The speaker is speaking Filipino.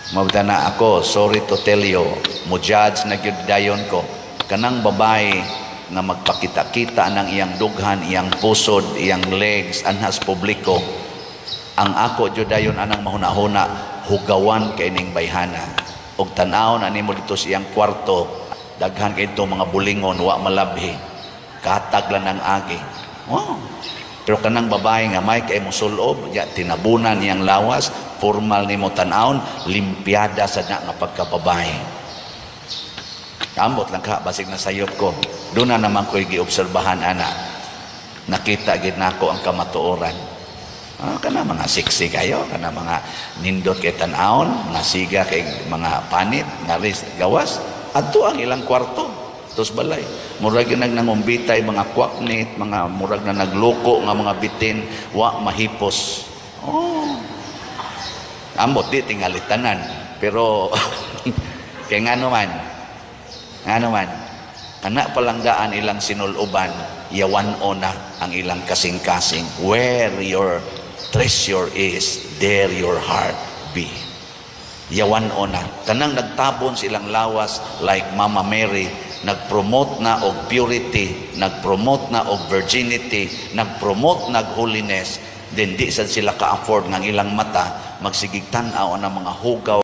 Mabda na ako, sorry to tell you, mo-judge na gyud dayon ko. Kanang babae nga magpakita-kita ng iyang dughan, iyang pusod, iyang legs, anhas publiko, ang ako gyud dayon anang mahuna-huna, hugawan kay ning bayhana. Og tan-awon ani mo dito sa iyang kwarto, daghan kay itong mga bulingon, wa malabhi, katag lang ng agi. Wow. Pero kanang babae nga may kay musulob, ya tinabunan niyang lawas, formal ni mo tan-awon, limpiada sa na nga pagkababae. Ambot lang ka, basig na sayop ko. Doon na naman ko'y giobserbahan, ana. Nakita gid nako ang kamatuoran. Kana mga siksi kayo, kana mga nindot kay tan-awon, nasiga kay mga panit, naris gawas, adto ang ilang kwarto. Tos balay. Murag yun nangumbitay, mga kwaknit, mga murag na nagloko nga mga bitin, wa mahipos. Ambot di tingalitanan. Pero, kaya nga naman, kana palanggaan ilang sinuloban, yawan na ang ilang kasing-kasing. Where your treasure is, there your heart be. Yawan na. Kanang nagtabon silang lawas like Mama Mary, nag-promote na og purity, nag-promote na og virginity, nag-promote na og holiness, then di sad sila ka-afford ng ilang mata magsigig tan-aw ng mga hugaw